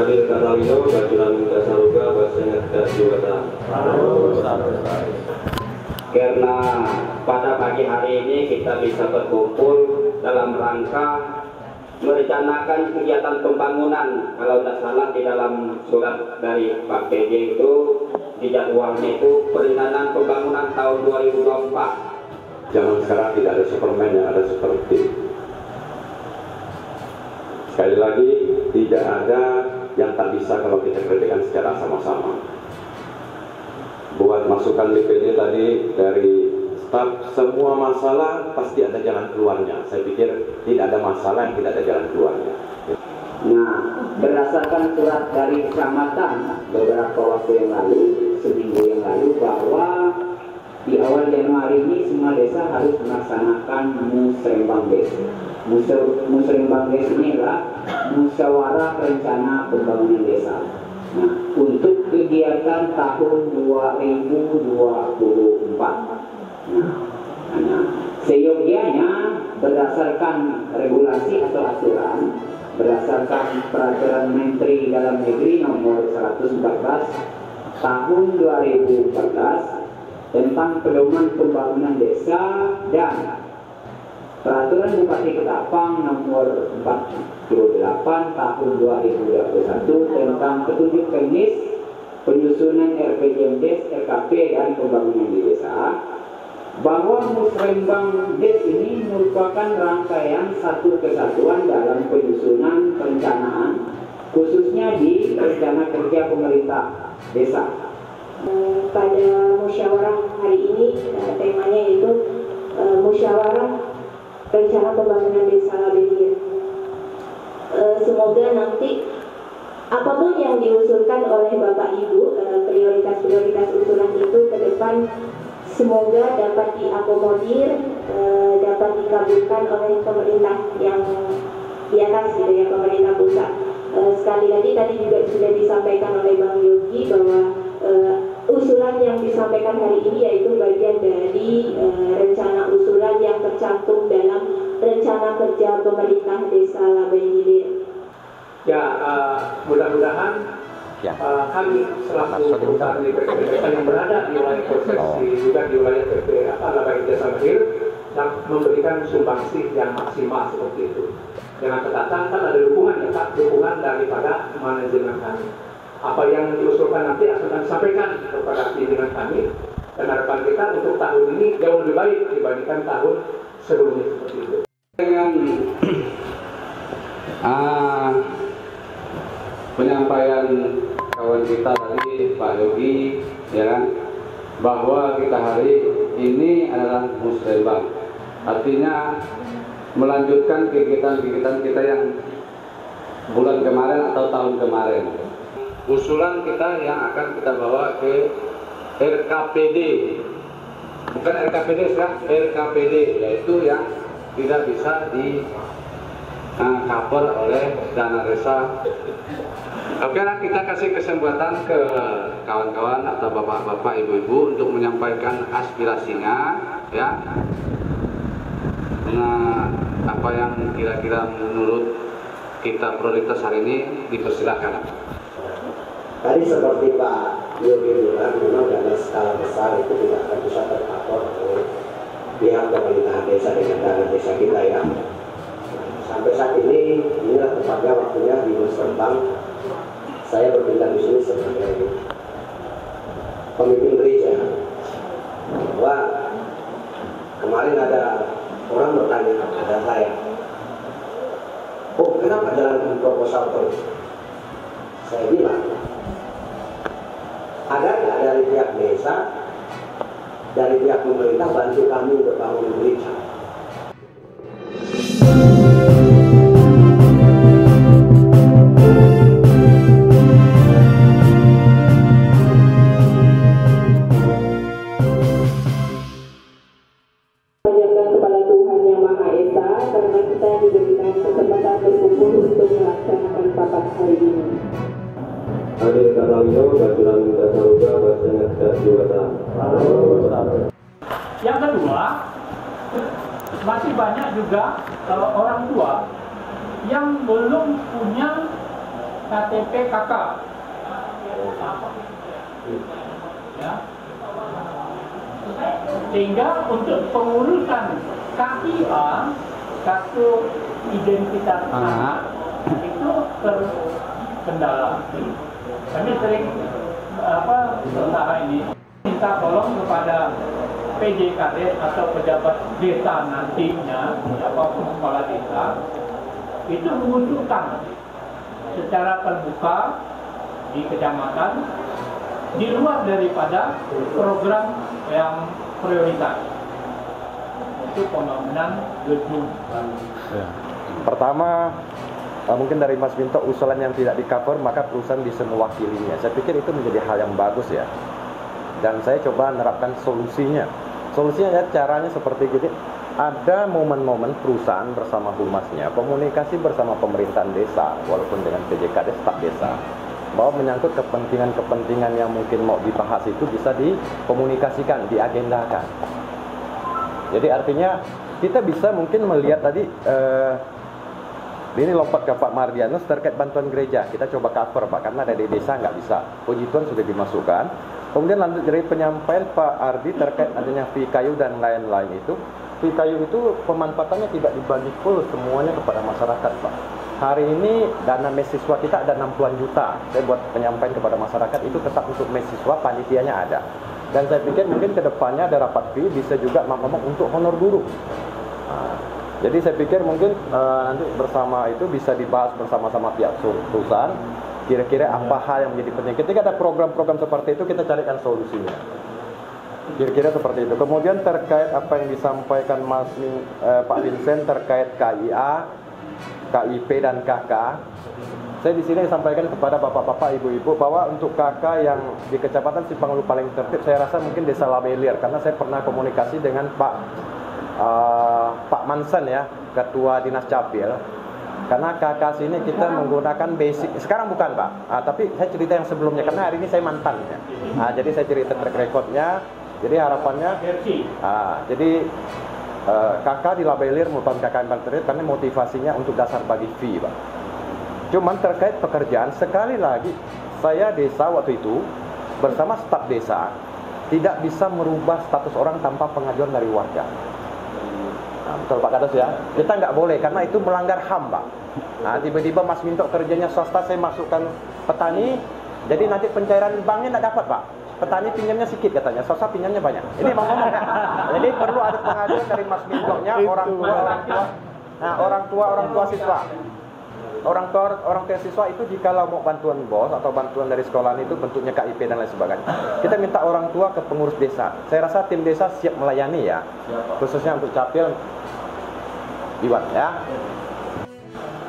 Hadir Karawino, Bajulan Dasaruga, Basengat Dasjubata. Karena pada pagi hari ini kita bisa berkumpul dalam rangka merencanakan kegiatan pembangunan. Kalau tidak salah di dalam surat dari Pak PJ itu di jadwalnya itu perencanaan pembangunan tahun 2024. Zaman sekarang tidak ada Superman, yang ada seperti. Sekali lagi, tidak ada yang tak bisa kalau kita kerjakan secara sama-sama. Buat masukan DPD tadi dari staf, semua masalah pasti ada jalan keluarnya. Saya pikir tidak ada masalah yang tidak ada jalan keluarnya. Nah, berdasarkan surat dari kecamatan beberapa waktu yang lalu, seminggu yang lalu, bahwa di awal Januari ini semua desa harus melaksanakan Musrembang Des. Musrembang Des inilah musyawarah rencana pembangunan desa. Nah, untuk kegiatan tahun 2024. Nah, seyogianya berdasarkan regulasi atau aturan, berdasarkan peraturan Menteri Dalam Negeri nomor 114 tahun 2014 tentang pedoman pembangunan desa dan peraturan Bupati Ketapang nomor 48 tahun 2021 tentang petunjuk teknis penyusunan RPJMDes, RKP dan pembangunan di desa, bahwa Musrembang Des ini merupakan rangkaian satu kesatuan dalam penyusunan perencanaan, khususnya di rencana kerja pemerintah desa. Pada musyawarah hari ini temanya yaitu musyawarah rencana pembangunan desa Labelia. Semoga nanti apapun yang diusulkan oleh Bapak Ibu, prioritas-prioritas usulan itu ke depan semoga dapat diakomodir, dapat dikabulkan oleh pemerintah yang di atas gitu ya, pemerintah pusat. Sekali lagi tadi juga sudah disampaikan oleh Bang Yogi bahwa usulan yang disampaikan hari ini yaitu bagian dari rencana usulan yang tercantum dalam rencana kerja pemerintah desa Labelia. Ya, mudah-mudahan kami selaku perusahaan di PT yang berada di wilayah konsesi juga di wilayah PT Labelia Desa Mahir dan memberikan sumbangsi yang maksimal seperti itu. Dengan catatan kan ada dukungan ya Pak, dukungan daripada manajemen kami. Apa yang diusulkan nanti akan sampaikan kepada pimpinan kami dan harapan kita untuk tahun ini jauh lebih baik dibandingkan tahun sebelumnya seperti itu. Dengan penyampaian kawan kita tadi Pak Yogi, ya kan, bahwa kita hari ini adalah Musrembang, artinya melanjutkan kegiatan-kegiatan kita yang bulan kemarin atau tahun kemarin. Usulan kita yang akan kita bawa ke RKPD, bukan RKPD sekarang, RKPD, yaitu yang tidak bisa di cover oleh dana desa. Oke, kita kasih kesempatan ke kawan-kawan atau bapak-bapak, ibu-ibu untuk menyampaikan aspirasinya, ya. Nah, apa yang kira-kira menurut kita prioritas hari ini, dipersilakan. Tadi seperti Pak Yogi bilang, memang dana skala besar itu tidak akan bisa tercover oleh pihak pemerintahan desa dengan dana desa kita ya. Sampai saat ini, inilah tepatnya waktunya di Musrembang saya berpindah di sini sebagai pemimpin gereja. Bahwa kemarin ada orang bertanya kepada saya, oh kenapa jalan proposal terus? Saya bilang, ada nggak dari pihak desa, dari pihak pemerintah bantu kami untuk bangun gereja? Panjatkan kepada Tuhan Yang Maha Esa karena kita diberikan kesempatan berkumpul untuk melaksanakan papat hari ini. Hadir Karawino, Bajulan Dasaruga, Basengat Dasjubata. Yang kedua, masih banyak juga orang tua yang belum punya KTP KK. Ya. Sehingga untuk pengurusan KIA, kartu identitas anak, itu terkendala. Kami sering sementara ini minta tolong kepada PJKD atau pejabat desa nantinya, siapapun kepala desa, itu mengusulkan secara terbuka di kecamatan di luar daripada program yang prioritas untuk pembangunan gedung. Ya. Pertama, mungkin dari Mas Minto usulan yang tidak di cover, maka perusahaan bisa mewakilinya. Saya pikir itu menjadi hal yang bagus ya. Dan saya coba menerapkan solusinya. Solusinya ya caranya seperti gini. Ada momen-momen perusahaan bersama humasnya, komunikasi bersama pemerintahan desa, walaupun dengan PJKD staf desa, bahwa menyangkut kepentingan-kepentingan yang mungkin mau dibahas itu bisa dikomunikasikan, diagendakan. Jadi artinya kita bisa mungkin melihat tadi ini lompat ke Pak Mardianus terkait bantuan gereja. Kita coba cover Pak, karena dari desa nggak bisa. Puji Tuhan sudah dimasukkan. Kemudian lanjut dari penyampaian Pak Ardi terkait adanya fee kayu dan lain-lain itu. Fee kayu itu pemanfaatannya tidak dibagi full semuanya kepada masyarakat Pak. Hari ini dana mahasiswa kita ada 60-an juta. Saya buat penyampaian kepada masyarakat itu tetap untuk mahasiswa, panitianya ada. Dan saya pikir mungkin kedepannya ada rapat fee bisa juga untuk honor guru. Nah, jadi saya pikir mungkin nanti bersama itu bisa dibahas bersama-sama pihak perusahaan. Kira-kira apa hal yang menjadi penting. Ketika ada program-program seperti itu kita carikan solusinya. Kira-kira seperti itu. Kemudian terkait apa yang disampaikan Pak Vincent terkait KIA, KIP dan KK, saya di sini sampaikan kepada bapak-bapak, ibu-ibu bahwa untuk KK yang di Kecamatan Simpangulu paling tertib, saya rasa mungkin Desa Labelir, karena saya pernah komunikasi dengan Pak Mansen ya, Ketua Dinas Capil. Karena KK sini kita menggunakan basic, sekarang bukan Pak, tapi saya cerita yang sebelumnya, karena hari ini saya mantannya. Jadi saya cerita track recordnya. Jadi harapannya, jadi KK di Labelir merupakan KK yang paling tertib karena motivasinya untuk dasar bagi fee Pak. Cuman terkait pekerjaan, sekali lagi saya desa waktu itu bersama staf desa tidak bisa merubah status orang tanpa pengajuan dari warga. Nah, betul Pak Kades ya, kita nggak boleh karena itu melanggar HAM Pak. Nah, tiba-tiba Mas Minto kerjanya swasta, saya masukkan petani, jadi nanti pencairan banknya nggak dapat Pak. Petani pinjamnya sedikit katanya, swasta pinjamnya banyak. Ini mau ngomong ya. Jadi perlu ada pengajuan dari Mas Minto-nya, orang tua siswa. Orang tua siswa itu jikalau mau bantuan bos atau bantuan dari sekolahan itu bentuknya KIP dan lain sebagainya. Kita minta orang tua ke pengurus desa. Saya rasa tim desa siap melayani ya, khususnya untuk Capil, Iwan ya.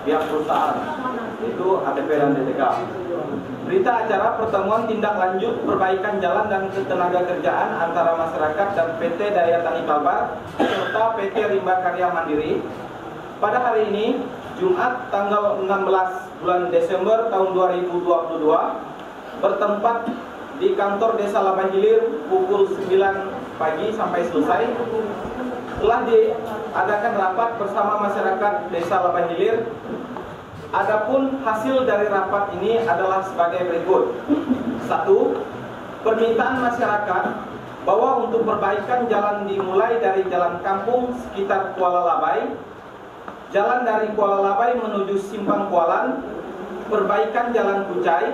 Pihak perusahaan itu HTP dan DTK. Berita acara pertemuan tindak lanjut perbaikan jalan dan ketenaga kerjaan antara masyarakat dan PT Daya Tani Kalbar serta PT Rimba Karya Mandiri pada hari ini Jumat tanggal 16 bulan Desember tahun 2022 bertempat di kantor Desa Labah Hilir pukul 9 pagi sampai selesai. Telah diadakan rapat bersama masyarakat Desa Labah Hilir. Adapun hasil dari rapat ini adalah sebagai berikut. 1. Permintaan masyarakat bahwa untuk perbaikan jalan dimulai dari jalan kampung sekitar Kuala Labai, jalan dari Kuala Labai menuju Simpang Kualan, perbaikan jalan Kucai,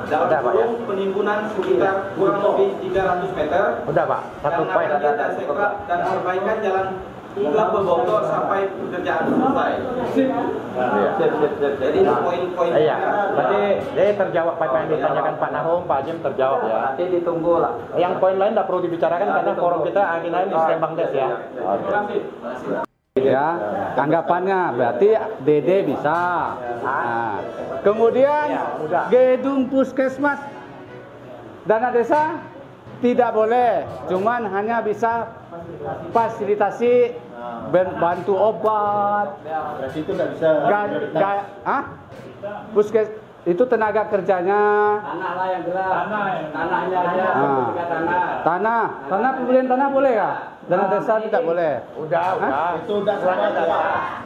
dalam kurung penimbunan sekitar kurang lebih 300 meter, Udah Pak, satu poin dan perbaikan jalan hingga Peboto sampai pekerjaan selesai. Jadi poin-poin. Iya. Berarti terjawab Pak yang ditanyakan Pak Nahum, Pak Jim terjawab ya. Nanti ditunggu lah. Yang poin lain tidak perlu dibicarakan karena forum kita akhirnya di Sembang Des ya. Ya, anggapannya berarti DD bisa. Nah, kemudian gedung puskesmas dana desa tidak boleh, cuman hanya bisa fasilitasi bantu obat. Berarti itu nggak bisa. Puskes itu tenaga kerjanya. Tanah lah yang jelas. Tanahnya aja. Tanah pembelian tanah boleh ya? Dana desa tidak boleh. Udah. Itu udah semua ada.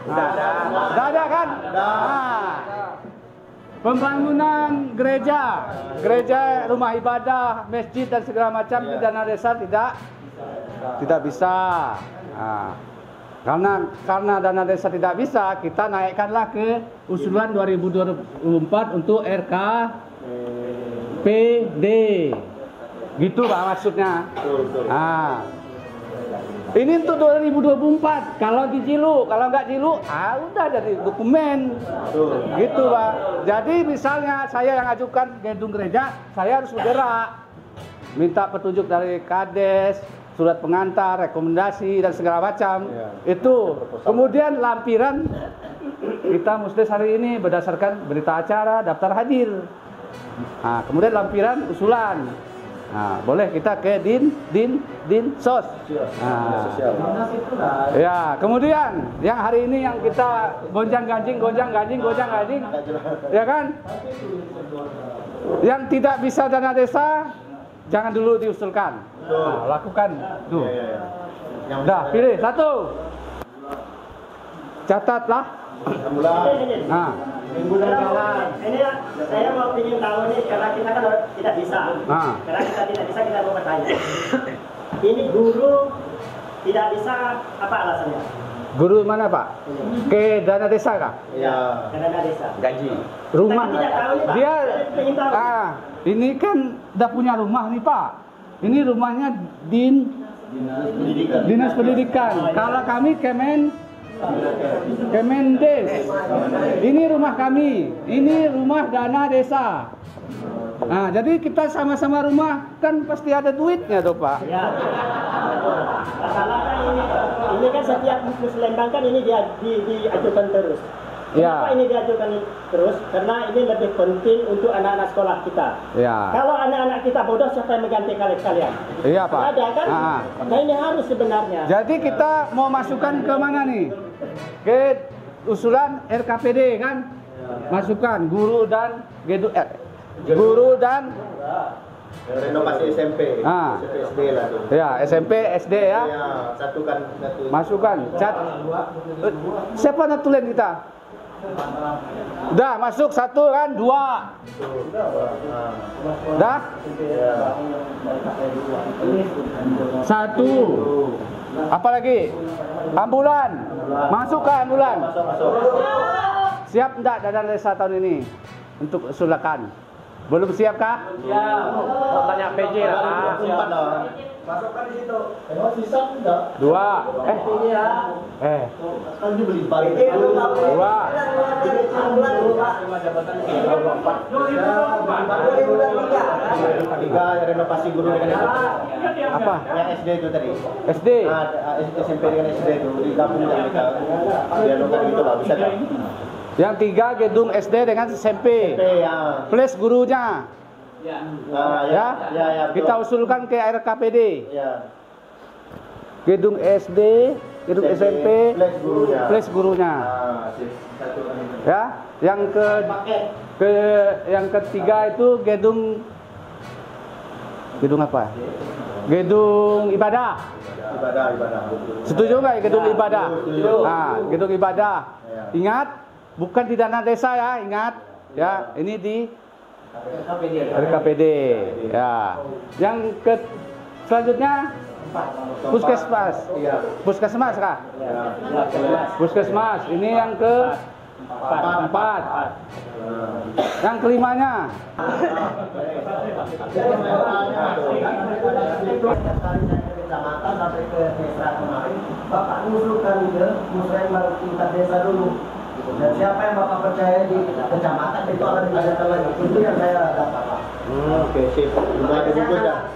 Udah ada kan? pembangunan gereja, rumah ibadah, masjid dan segala macam di dana desa tidak bisa. Nah, karena dana desa tidak bisa, kita naikkanlah ke usulan 2024 untuk RKPD. Gitu Pak maksudnya. Nah, ini untuk 2024. Kalau dicilu, kalau nggak cilu, udah jadi dokumen. Gitu Pak. Jadi misalnya saya yang ajukan gedung gereja, saya harus bergerak, minta petunjuk dari Kades, surat pengantar, rekomendasi dan segala macam. Itu. Kemudian lampiran kita muslis hari ini berdasarkan berita acara, daftar hadir. Nah, kemudian lampiran usulan. Nah, boleh kita ke din sos. Nah, ya, kemudian yang hari ini yang kita gonjang ganjing, ya kan? Yang tidak bisa dana desa, jangan dulu diusulkan. Nah, lakukan tuh. Dah, pilih satu. Catatlah. Nah. Ini saya mau ingin tahu nih, karena kita kan tidak bisa. Karena kita tidak bisa, kita mau bertanya. Ini guru tidak bisa, apa alasannya? Guru mana Pak? Ke dana desa kah? Iya. Ke dana desa. Gaji. Rumah. Kita tidak tahu nih Pak. Dia ingin tahu. Ini kan udah punya rumah nih Pak. Ini rumahnya Dinas Pendidikan. Kalau kami Kemendes. Ini rumah kami. Ini rumah dana desa. Nah, jadi kita sama-sama rumah kan pasti ada duitnya tuh Pak. Ya. Masalahnya ini kan setiap Muslimbang kan ini dia diajukan terus. Kenapa ini diajukan terus? Karena ini lebih penting untuk anak-anak sekolah kita. Ya. Kalau anak-anak kita bodoh, siapa yang mengganti kalian? Iya Pak. Ada kan? Nah ini harus sebenarnya. Jadi kita mau masukkan ke mana nih? Ke usulan RKPD kan? Masukkan guru dan renovasi SMP. SD lah. Ya, SMP, SD ya. Satukan. Masukkan. Siapa natulen kita? Udah masuk satu kan, dua. Dah? Satu. Apa lagi? Ambulan. Masuk ke ambulan. Siap enggak dana desa tahun ini untuk usulkan? Belum siap kah? Ya, mau tanya PJ lah. Masukkan di situ. Sisa enggak? Dua. Kan dibeli balik. Dua. Tiga renovasi guru dengan SMP. Apa? Yang SD itu tadi. SD. SMP dengan SD itu digabung dengan kita. Dianukan gitu Pak, bisa kan? Yang tiga gedung SD dengan SMP. Ya. Plus gurunya. Ya. Kita usulkan ke RKPD. Ya. Gedung SD, gedung SMP, plus gurunya. Ya, yang ketiga itu gedung apa? Gedung ibadah. Setuju nggak gedung ibadah? Nah, gedung ibadah. Ingat, bukan di dana desa ya, ingat. Ya, ini di RKPD. Ya. Yang selanjutnya Puskesmas. Puskesmas kah? Puskesmas. Ini yang keempat. Yang kelimanya. Kecamatan sampai ke desa kemarin, Bapak usulkan ke musrembang tingkat desa dulu. Dan siapa yang Bapak percaya di kecamatan itu akan ditanyakan lagi. Itu yang saya dapat Pak. Oke, sip. Sudah ada buku dah.